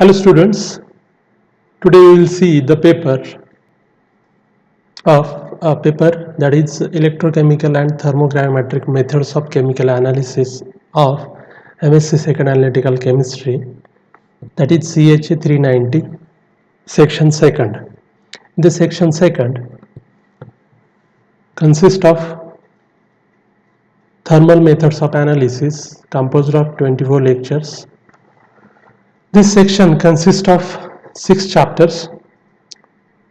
Hello students, today we will see the paper that is electrochemical and thermogravimetric methods of chemical analysis of MSc Second Analytical Chemistry, that is CHA 390, section 2nd. The section 2nd consists of thermal methods of analysis composed of 24 lectures. This section consists of 6 chapters.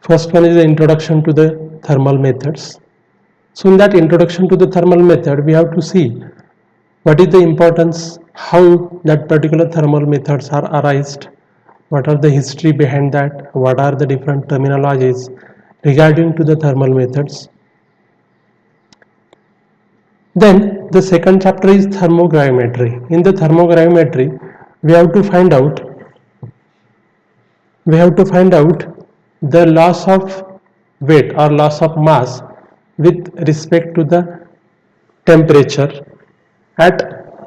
First one is the introduction to the thermal methods. So in that introduction to the thermal method, we have to see what is the importance, how that particular thermal methods are arised, what are the history behind that, what are the different terminologies regarding to the thermal methods. Then the second chapter is thermogravimetry. In the thermogravimetry, we have to find out the loss of weight or loss of mass with respect to the temperature at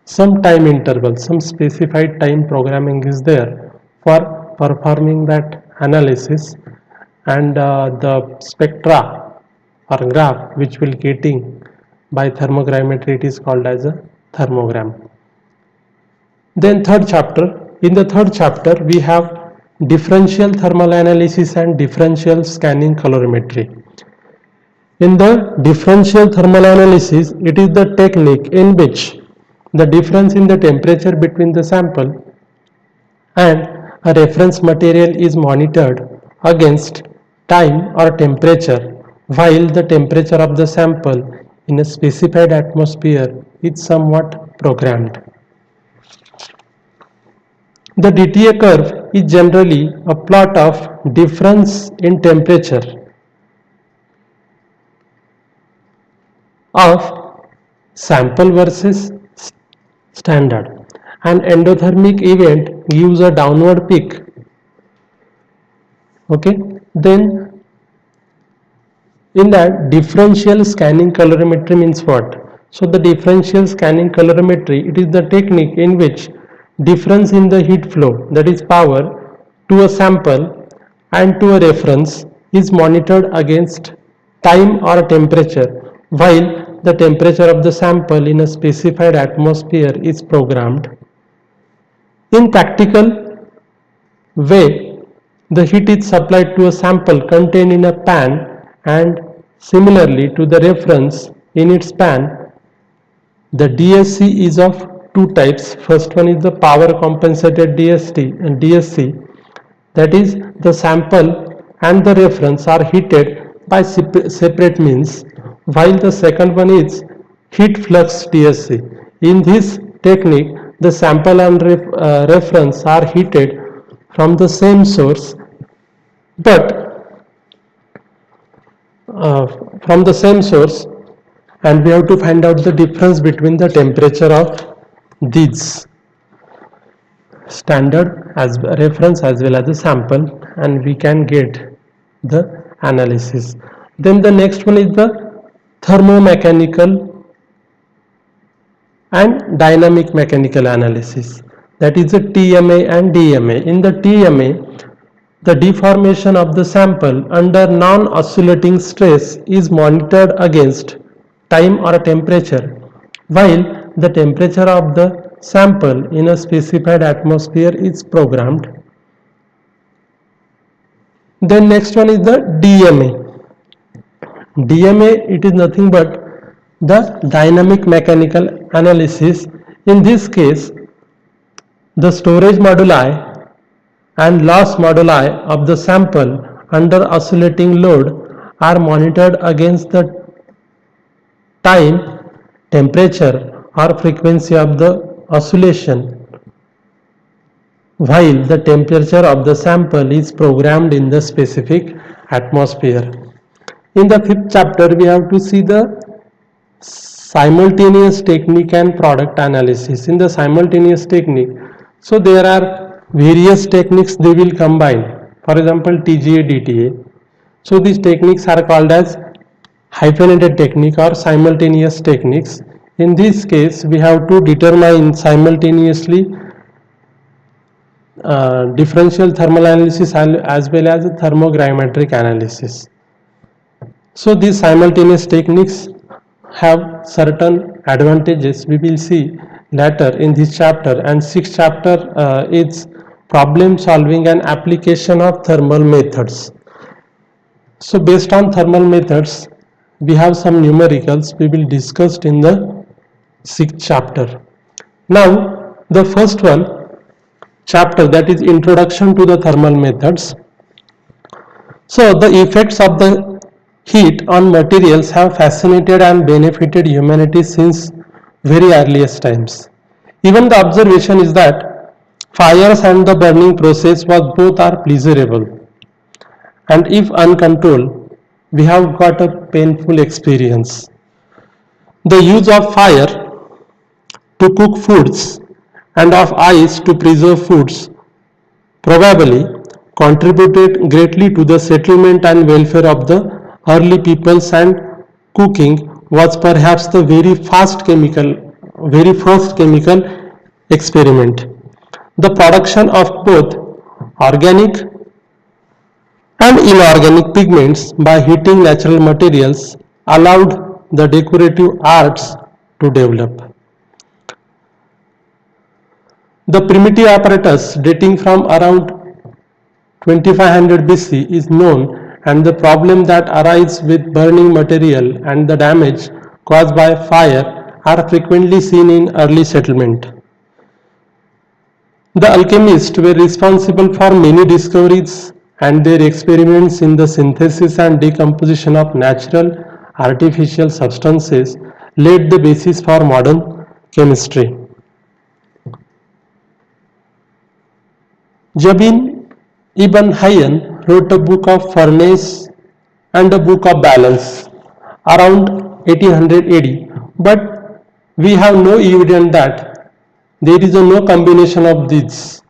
some time interval. Some specified time programming is there for performing that analysis, and the spectra or graph which will getting by thermogravimetry, it is called as a thermogram. Then third chapter, in the third chapter we have differential thermal analysis and differential scanning colorimetry. In the differential thermal analysis, it is the technique in which the difference in the temperature between the sample and a reference material is monitored against time or temperature, while the temperature of the sample in a specified atmosphere is somewhat programmed. The DTA curve is generally a plot of difference in temperature of sample versus standard. An endothermic event gives a downward peak. Okay, then in that differential scanning colorimetry means what? So the differential scanning colorimetry, it is the technique in which difference in the heat flow, that is power, to a sample and to a reference is monitored against time or temperature, while the temperature of the sample in a specified atmosphere is programmed. In practical way, the heat is supplied to a sample contained in a pan, and similarly to the reference in its pan. The DSC is of two types. First one is the power compensated DSC, that is the sample and the reference are heated by separate means, while the second one is heat flux DSC. In this technique, the sample and reference are heated from the same source, but from the same source, and we have to find out the difference between the temperature of these standard as reference as well as the sample, and we can get the analysis. Then the next one is the thermomechanical and dynamic mechanical analysis, that is the TMA and DMA. In the TMA, the deformation of the sample under non-oscillating stress is monitored against time or temperature, while the temperature of the sample in a specified atmosphere is programmed. Then next one is the DMA. DMA, it is nothing but the dynamic mechanical analysis. In this case, the storage moduli and loss moduli of the sample under oscillating load are monitored against the time, temperature or frequency of the oscillation, while the temperature of the sample is programmed in the specific atmosphere. In the fifth chapter, we have to see the simultaneous technique and product analysis. In the simultaneous technique, so there are various techniques they will combine. For example, TGA, DTA. So these techniques are called as hyphenated technique or simultaneous techniques. In this case, we have to determine simultaneously differential thermal analysis as well as thermogrammetric analysis. So these simultaneous techniques have certain advantages we will see later in this chapter, and sixth chapter is problem solving and application of thermal methods. So based on thermal methods, we have some numericals we will discuss in the sixth chapter. Now the first one chapter, that is introduction to the thermal methods. So the effects of the heat on materials have fascinated and benefited humanity since very earliest times. Even the observation is that fires and the burning process was both are pleasurable, and if uncontrolled we have got a painful experience. The use of fire to cook foods and of ice to preserve foods probably contributed greatly to the settlement and welfare of the early peoples, and cooking was perhaps the very first chemical experiment. The production of both organic and inorganic pigments by heating natural materials allowed the decorative arts to develop. The primitive apparatus dating from around 2500 BC is known, and the problem that arises with burning material and the damage caused by fire are frequently seen in early settlement. The alchemists were responsible for many discoveries, and their experiments in the synthesis and decomposition of natural artificial substances laid the basis for modern chemistry. Jabin ibn Hayyan wrote a book of furnace and a book of balance around 1800 AD, but we have no evidence that there is no combination of these.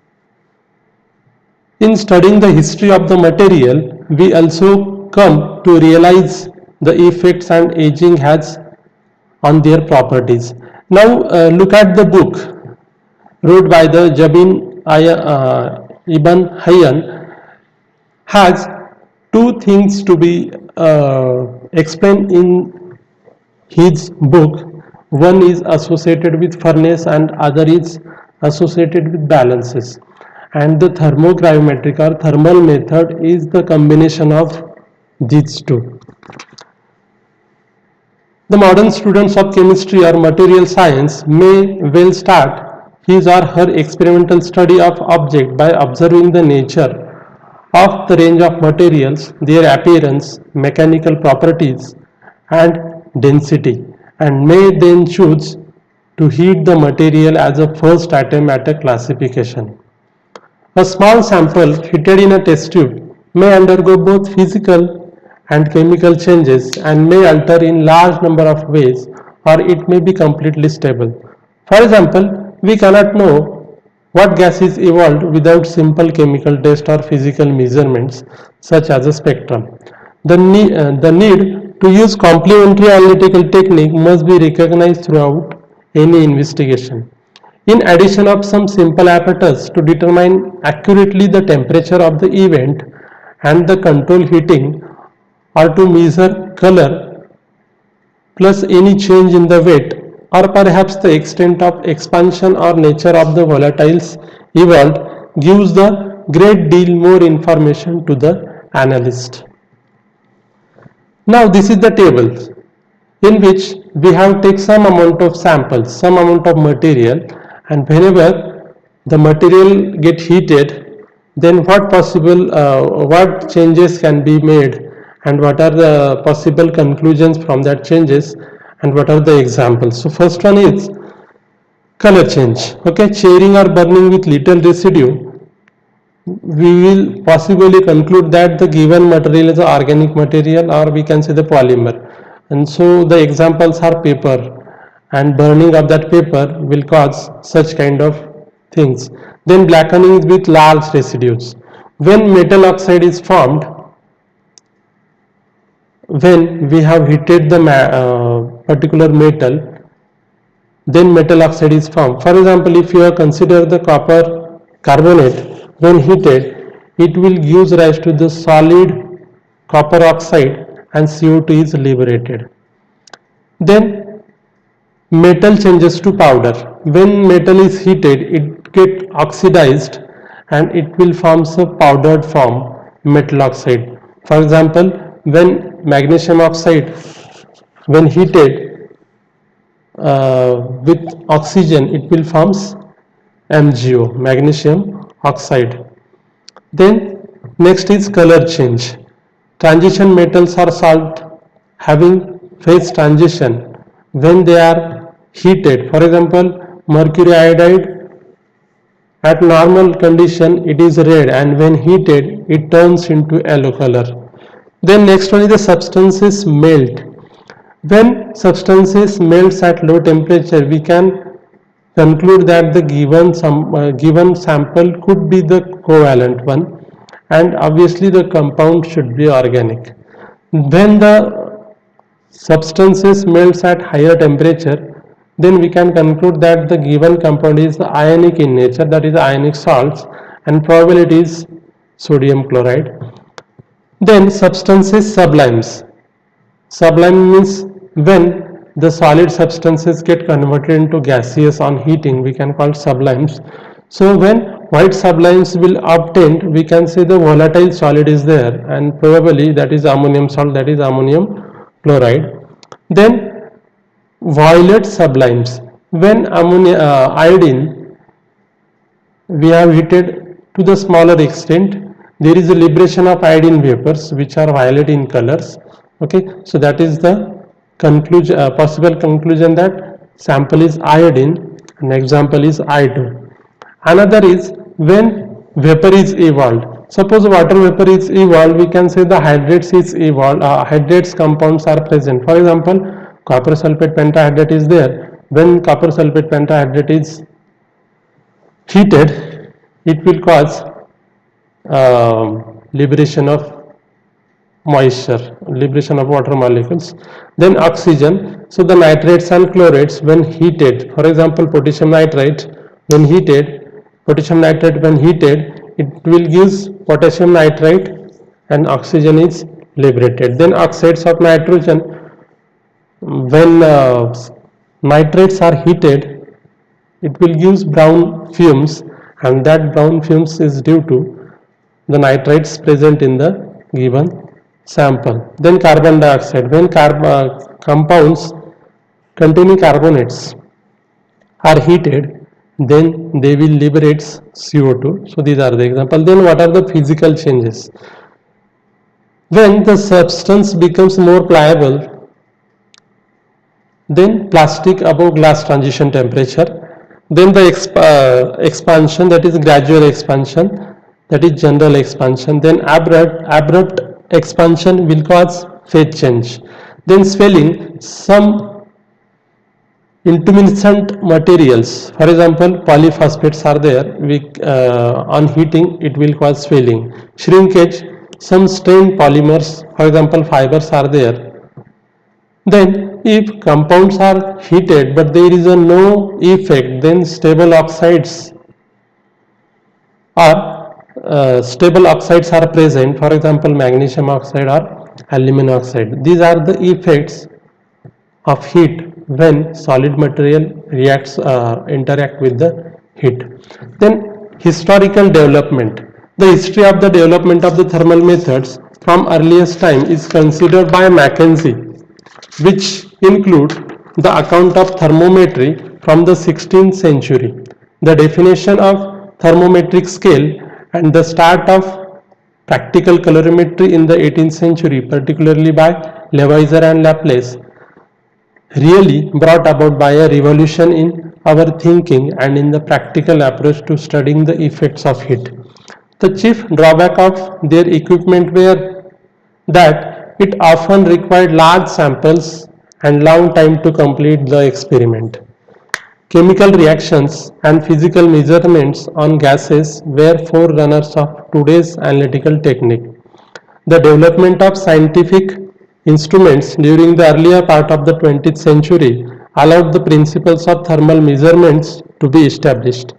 In studying the history of the material, we also come to realize the effects and aging has on their properties. Now look at the book wrote by the Jabin ibn Hayyan has two things to be explained in his book. One is associated with furnace and other is associated with balances, and the thermogrammetric or thermal method is the combination of these two. The modern students of chemistry or material science may well start his or her experimental study of object by observing the nature of the range of materials, their appearance, mechanical properties, and density, and may then choose to heat the material as a first item at a classification. A small sample heated in a test tube may undergo both physical and chemical changes and may alter in large number of ways, or it may be completely stable. For example, we cannot know what gases evolved without simple chemical test or physical measurements such as a spectrum. The need to use complementary analytical technique must be recognized throughout any investigation. In addition of some simple apparatus to determine accurately the temperature of the event and the control heating, or to measure color plus any change in the weight, or perhaps the extent of expansion or nature of the volatiles evolved, gives the great deal more information to the analyst. Now this is the table in which we have take some amount of samples, some amount of material, and whenever the material get heated, then what changes can be made, and what are the possible conclusions from that changes, and what are the examples. So first one is color change. Okay, charring or burning with little residue, we will possibly conclude that the given material is an organic material, or we can say the polymer. And so the examples are paper, and burning of that paper will cause such kind of things. Then blackening with large residues. When metal oxide is formed, when we have heated the particular metal, then metal oxide is formed. For example, if you consider the copper carbonate, when heated, it will give rise to the solid copper oxide and CO2 is liberated. Then metal changes to powder. When metal is heated, it gets oxidized and it will form a powdered form, metal oxide. For example, when magnesium oxide, when heated with oxygen, it will forms MgO, magnesium oxide. Then next is color change. Transition metals are salt having phase transition when they are heated. For example, mercury iodide at normal condition it is red and when heated it turns into yellow color. Then next one is the substances melt. When substances melts at low temperature, we can conclude that the given sample could be the covalent one, and obviously the compound should be organic. When the substances melts at higher temperature, then we can conclude that the given compound is ionic in nature, that is ionic salts, and probability is sodium chloride. Then substances sublimes. Sublime means when the solid substances get converted into gaseous on heating, we can call sublimes. So when white sublimes will obtained, we can say the volatile solid is there, and probably that is ammonium salt, that is ammonium chloride. Then violet sublimes. When iodine we have heated to the smaller extent, there is a liberation of iodine vapors which are violet in colors. Okay, so that is the conclusion, possible conclusion that sample is iodine and example is I2. Another is when vapor is evolved. Suppose water vapor is evolved, we can say the hydrates is evolved, hydrates compounds are present. For example, copper sulfate pentahydrate is there. When copper sulfate pentahydrate is heated, it will cause liberation of moisture, liberation of water molecules. Then oxygen. So the nitrates and chlorates when heated, for example potassium nitrate when heated, it will give potassium nitrate and oxygen is liberated. Then oxides of nitrogen, when nitrates are heated, it will give brown fumes, and that brown fumes is due to the nitrates present in the given sample. Then carbon dioxide, when compounds containing carbonates are heated, then they will liberate CO2. So these are the examples. Then what are the physical changes? When the substance becomes more pliable, then plastic above glass transition temperature, then the expansion, that is gradual expansion, that is general expansion. Then abrupt expansion will cause phase change. Then swelling, some intermittent materials, for example polyphosphates are there, on heating it will cause swelling. Shrinkage, some strained polymers, for example fibers are there. Then if compounds are heated but there is no effect, then stable oxides are present, for example magnesium oxide or aluminum oxide. These are the effects of heat when solid material interact with the heat. Then historical development. The history of the development of the thermal methods from earliest time is considered by Mackenzie, which include the account of thermometry from the 16th century, the definition of thermometric scale, and the start of practical colorimetry in the 18th century, particularly by Lavoisier and Laplace, really brought about by a revolution in our thinking and in the practical approach to studying the effects of heat. The chief drawback of their equipment were that it often required large samples and long time to complete the experiment. Chemical reactions and physical measurements on gases were forerunners of today's analytical technique. The development of scientific instruments during the earlier part of the 20th century allowed the principles of thermal measurements to be established.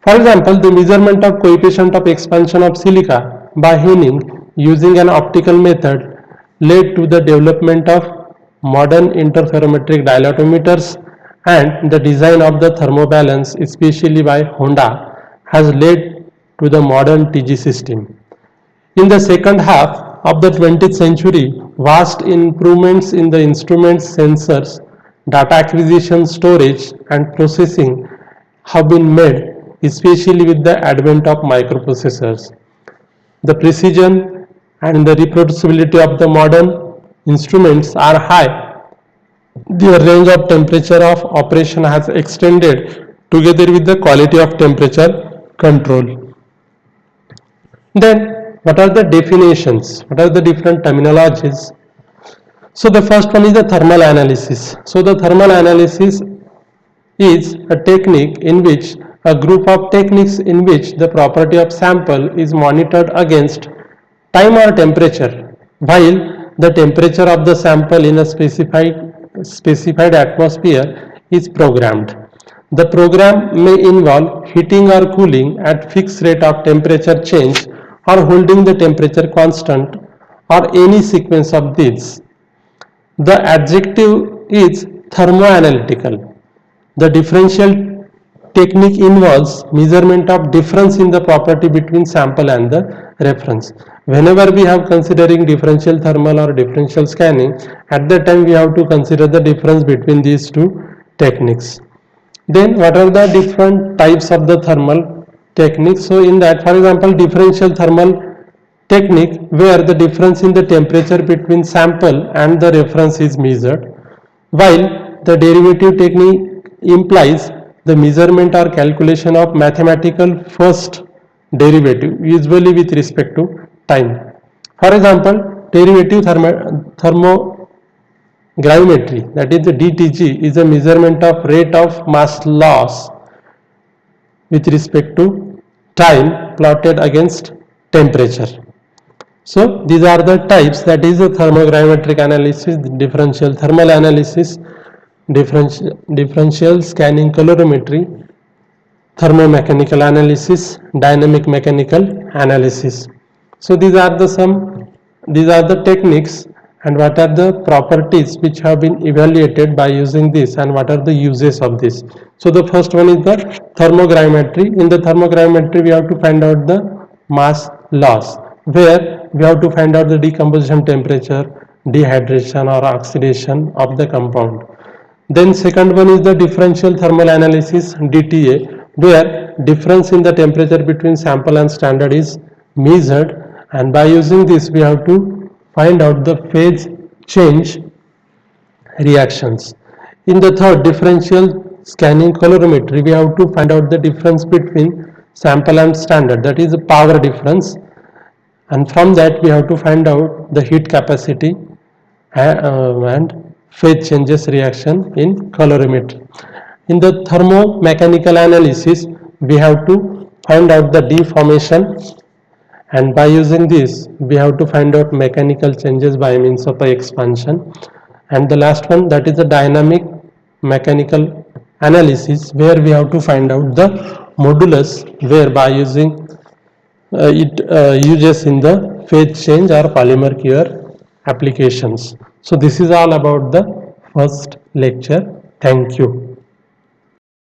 For example, the measurement of coefficient of expansion of silica by Henning using an optical method led to the development of modern interferometric dialectometers, and the design of the thermobalance, especially by Honda, has led to the modern TG system. In the second half of the 20th century, vast improvements in the instruments, sensors, data acquisition, storage, and processing have been made, especially with the advent of microprocessors. The precision and the reproducibility of the modern instruments are high. The range of temperature of operation has extended together with the quality of temperature control. Then, what are the definitions? What are the different terminologies? So, the first one is the thermal analysis. So, the thermal analysis is a technique in which a group of techniques in which the property of sample is monitored against time or temperature, while the temperature of the sample in a specified atmosphere is programmed. The program may involve heating or cooling at fixed rate of temperature change or holding the temperature constant or any sequence of these. The adjective is thermoanalytical. The differential technique involves measurement of difference in the property between sample and the reference. Whenever we have considering differential thermal or differential scanning, at that time we have to consider the difference between these two techniques. Then what are the different types of the thermal techniques? So in that, for example, differential thermal technique where the difference in the temperature between sample and the reference is measured, while the derivative technique implies the measurement or calculation of mathematical first derivative, usually with respect to time. For example, derivative thermogravimetry, that is the DTG, is a measurement of rate of mass loss with respect to time plotted against temperature. So these are the types, that is the thermogravimetric analysis, differential thermal analysis, differential scanning calorimetry, thermomechanical analysis, dynamic mechanical analysis. So these are the techniques, and what are the properties which have been evaluated by using this, and what are the uses of this. So the first one is the thermogravimetry. In the thermogravimetry we have to find out the mass loss, where we have to find out the decomposition temperature, dehydration or oxidation of the compound. Then second one is the differential thermal analysis, DTA, where difference in the temperature between sample and standard is measured, and by using this we have to find out the phase change reactions. In the third, differential scanning calorimetry, we have to find out the difference between sample and standard, that is the power difference, and from that we have to find out the heat capacity and phase changes reaction in calorimetry. In the thermomechanical analysis, we have to find out the deformation, and by using this we have to find out mechanical changes by means of expansion. And the last one, that is the dynamic mechanical analysis, where we have to find out the modulus, where by using it uses in the phase change or polymer cure applications. So this is all about the first lecture. Thank you.